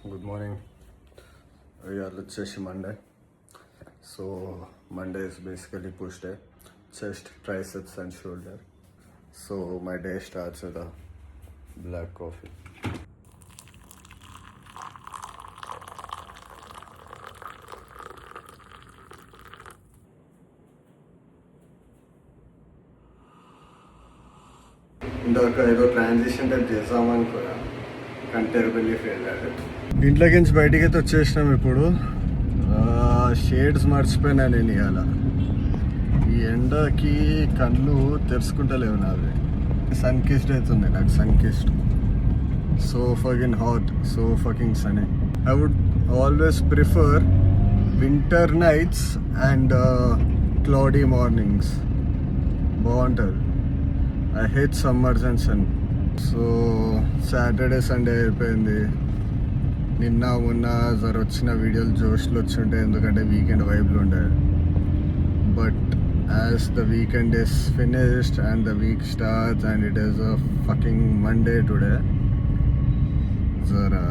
Good morning. It's Monday. So Monday is basically push day. Chest, triceps and shoulder. So my day starts with a black coffee. ఇందాక ఏదో transition type చేద్దామనుకోరా కానీ టెరబుల్లీ fail అయ్యాడు. ఇంట్లోకి నుంచి బయటికి అయితే వచ్చేసినాం. ఇప్పుడు షేడ్స్ మర్చిపోయినా నేను ఇవాళ. ఈ ఎండకి కళ్ళు తెరుచుకుంటలేవు నావి. సన్ కిస్డ్ అవుతుంది నాకు, sun kissed. So fucking hot, so fucking sunny. I would always prefer winter nights and cloudy mornings. బాగుంటుంది. I hate summers and sun. So Saturday Sunday అయిపోయింది. నిన్న మొన్న వచ్చిన వీడియోలు జోష్లో వచ్చి ఎందుకంటే వీకెండ్ వైబ్లు ఉండే. But as the weekend is finished and the week starts and it is a fucking Monday today. జరా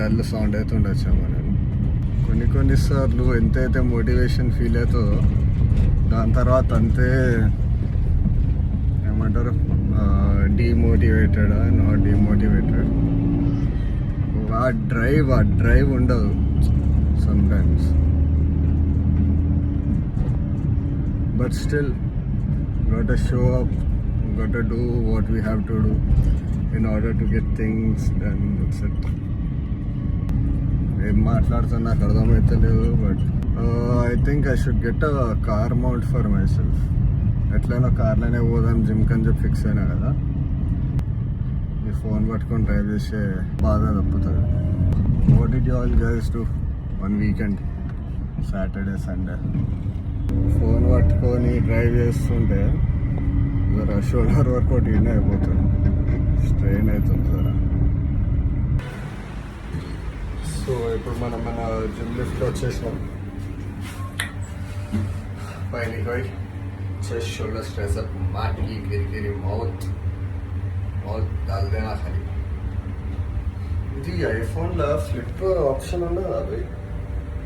డల్ సౌండ్ అయితే ఉండొచ్చాము నేను. కొన్నిసార్లు ఎంతైతే మోటివేషన్ ఫీల్ అవుతుందో దాని తర్వాత అంతే ఏమంటారు, డీమోటివేటెడ్, నాట్ డీమోటివేటెడ్. ఆ డ్రైవ్ ఉండదు sometimes. But still got to show up, got to do what we have to do in order to get things done. That's it. ఏం మాట్లాడుతున్నా నాకు అర్థమైతే లేదు. But I think I should get a car mount for my self. ఎట్లయినా కార్లోనే పోదాం జిమ్కి అని చెప్పి ఫిక్స్ అయినా కదా. ఈ ఫోన్ పట్టుకొని డ్రైవ్ చేసే బాధ తప్పుతుంది. What did you all guys do one weekend, Saturday Sunday? Phone పట్టుకొని డ్రైవ్ చేస్తుంటే జర షోల్డర్ వర్కౌట్ ఇన్నే అయిపోతుంది, స్ట్రెయిన్ అవుతుంది జర. సో ఇప్పుడు మనం మన జిమ్ లిఫ్ట్లో వచ్చేసినాం. పైనకి పోయి చెస్ట్, షోల్డర్, స్ట్రెస్ అప్, మాటికి గిరి మౌత్ डाल देना खाली. ఇది ఐఫోన్లో ఫ్లిప్ ఆప్షన్ ఉండదు అది,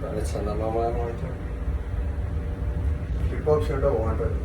కానీ చందమామ అయితే ఫ్లిప్ ఆప్షన్ బాగుంటుంది.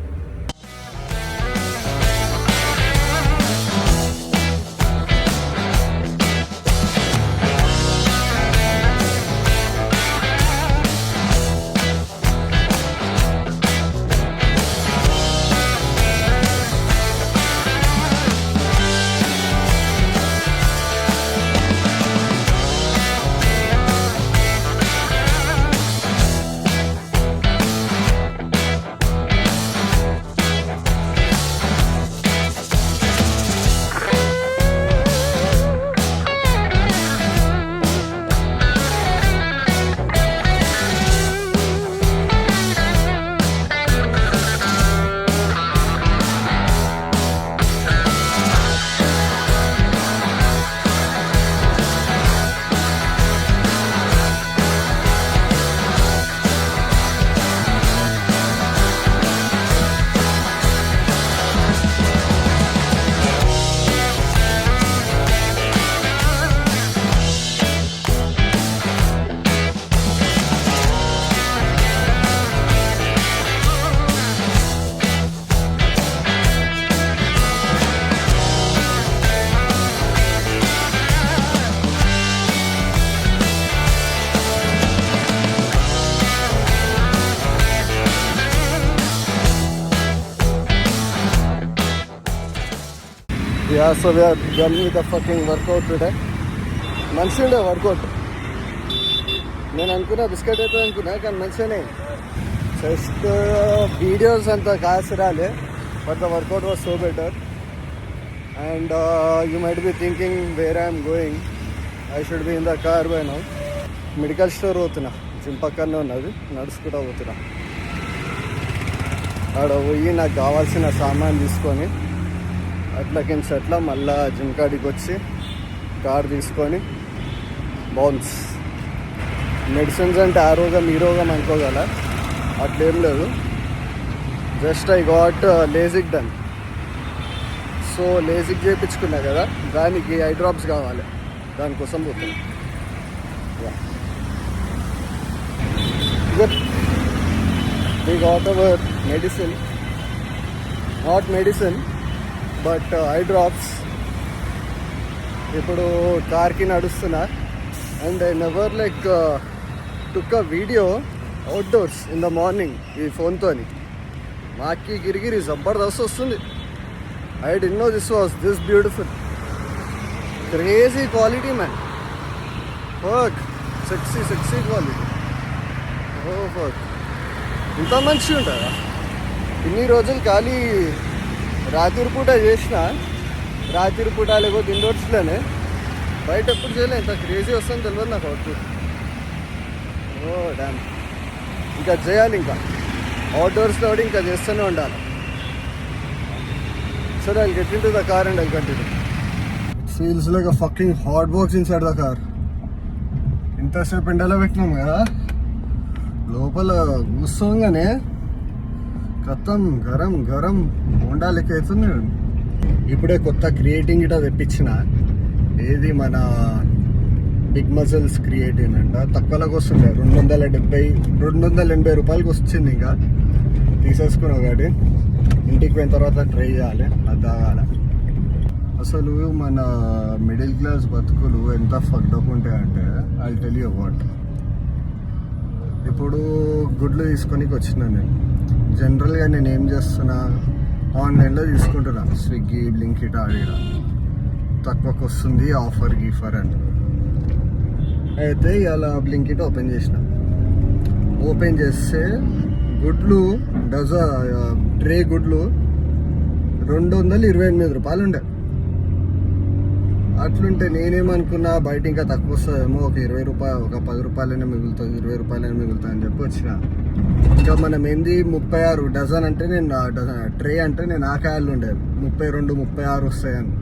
Yeah, so we are done with the fucking workout today. మంచిగా ఉండే వర్కౌట్. నేను అనుకున్నా బిస్కెట్ అవుతుంది అనుకున్నా, కానీ మంచిగానే. జస్ట్ వీడియోస్ అంత కాసి రాలే, but the work out was so better. And you might be thinking where I'm going. I should be in the car by now. Medical store పోతున్నా, జిమ్ పక్కనే ఉన్నది, నడుచుకుంటూ పోతున్నా. ఆడ పోయి నాకు కావాల్సిన సామాన్ తీసుకొని అట్లకించి అట్లా మళ్ళా జిమ్ కాడికి వచ్చి కార్ తీసుకొని బౌన్స్. మెడిసిన్స్ అంటే ఆ రోగం ఈ రోగం అనుకోగల, అట్లేం లేదు. Just I got LASIK done. So LASIK చేయించుకున్నా కదా, దానికి ఐ డ్రాప్స్ కావాలి, దానికోసం పోతుంది. బాగా. Good. We got our medicine. Not medicine, but eye drops. ఇప్పుడు కార్కి నడుస్తున్నా and I never like took a video outdoors in the morning ఈ ఫోన్తోని. మాకి గిరిగిరి జబర్దస్త్ వస్తుంది. I didn't know this was this beautiful. Crazy quality man. Fuck sexy quality. Oh fuck, ఇంత మంచిగా ఉంటుందా? ఇన్ని రోజులు ఖాళీ రాత్రి పూట చేసిన, రాత్రి పూట లేకపోతే ఇండోర్స్లోనే, బయట ఎప్పుడు చేయలేదు. ఇంత క్రేజీ వస్తుందని తెలియదు నాకు అవుట్పుట్. ఓ డామ్, ఇంకా చేయాలి. ఇంకా అవుట్డోర్స్లో కూడా ఇంకా చేస్తూనే ఉండాలి. సరే, I get in to the car and I continue. Feels like a fucking hot box inside the car. ఇంతసేపు ఎండలో పెట్టినాం కదా, లోపల కూర్చోగానే కత్తం గరం గరం హోండా లెక్క అవుతుంది. ఇప్పుడే కొత్త క్రియేటింగ్ ఇట తెప్పించిన. ఏది మన బిగ్ మజిల్స్ క్రియేటింగ్ అంట. తక్కువలోకి వస్తుండే 280 రూపాయలకి వచ్చింది. ఇంకా తీసేసుకుని ఒకటి ఇంటికి పోయిన తర్వాత ట్రై చేయాలి, అది తాగాలి. అసలు మన మిడిల్ క్లాస్ బతుకులు ఎంత ఫక్డప్ ఉంటాయంటే ఐ టెల్ యూ వాట్. ఇప్పుడు గుడ్లు తీసుకొని వచ్చినా నేను. జనరల్గా నేను ఏం చేస్తున్నా, ఆన్లైన్లో తీసుకుంటున్నా. స్విగ్గీ, బ్లింకిట్ ఆడిన తక్కువకి వస్తుంది, ఆఫర్ గీఫర్ అని. అయితే ఇలా బ్లింకిట్ ఓపెన్ చేసిన. ఓపెన్ చేస్తే గుడ్లు ట్రే గుడ్లు 228 రూపాయలు ఉండే. అట్లుంటే నేనేమనుకున్నా, బయట ఇంకా తక్కువ వస్తుందేమో, ఒక 20 రూపాయలు, ఒక 10 రూపాయలైనా మిగులుతుంది, 20 రూపాయలైనా మిగులుతుంది అని చెప్పి వచ్చిన. ఇంకా మనం ఏంది 36 డజన్ అంటే నేను ట్రే అంటే నేను ఆ కాయలు ఉండేది 32, 36 వస్తాయని.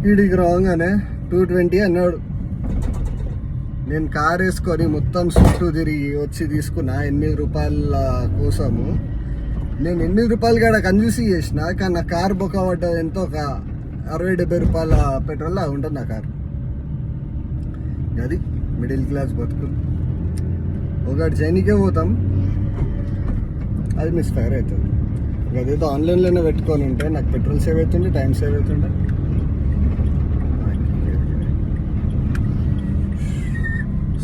వీడికి రాగానే 220 అన్నాడు. నేను కార్ వేసుకొని మొత్తం చుట్టూ తిరిగి వచ్చి తీసుకున్నా 8 రూపాయల కోసము. నేను 8 రూపాయలు కాడ కంజూసి చేసిన, కానీ నా కార్ బొక్క పడ్డది ఎంతో ఒక 60-70 రూపాయల పెట్రోల్ ఉంటుంది నా కార్. అది మిడిల్ క్లాస్ బతుకులు. ఒకటి చైనీకే పోతాం, అది మిస్ఫైర్ అవుతుంది. అదేదో ఆన్లైన్లోనే పెట్టుకొని ఉంటే నాకు పెట్రోల్ సేవ్ అవుతుండే, టైం సేవ్ అవుతుండే.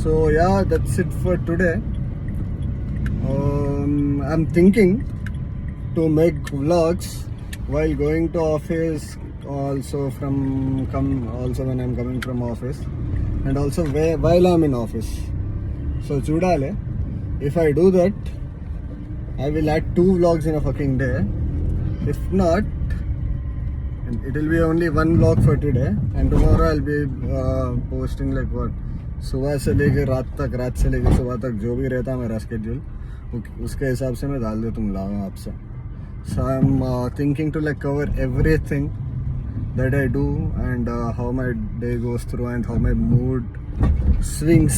So yeah, that's it for today. I'm thinking to make vlogs while going to office, also when I'm coming from office, and also while I'm in office. So chudale, if I do that, I will add 2 vlogs in a fucking day. If not, it will be only 1 vlog for today, and tomorrow I'll be posting like what, सुबह से लेकर रात तक, रात से लेकर सुबह तक जो भी रहता मेरा स्केड्यूल, उसके हिसाब से मैं डाल देता हूँ vlog आपसे. So I'm thinking to like cover everything that I do, and how my day goes through, and how my mood swings.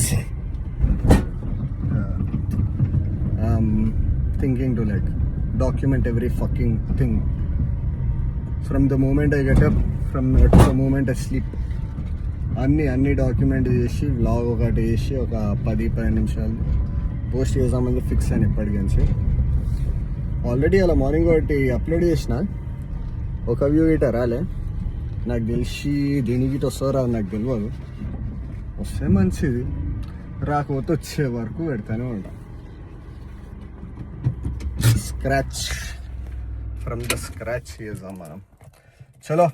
I'm thinking to like document every fucking thing from the moment I get up, from to the moment I sleep. అన్ని document చేసి vlog ఒకటి చేసి ఒక 10-15 నిమిషాలు post చేసామని fix అని ఇప్పటికించి. Already అలా morning ఒకటి అప్లోడ్ చేసిన, ఒక వ్యూ గిట రాలే. నాకు తెలిసి దీనికి వస్తారా నాకు తెలియదు. వస్తే మంచిది, రాకపోతే వచ్చే వరకు పెడతానే ఉంటా. స్క్రాచ్ ఫ్రమ్ ద స్క్రాచ్ చేద్దాం మనం. చలో.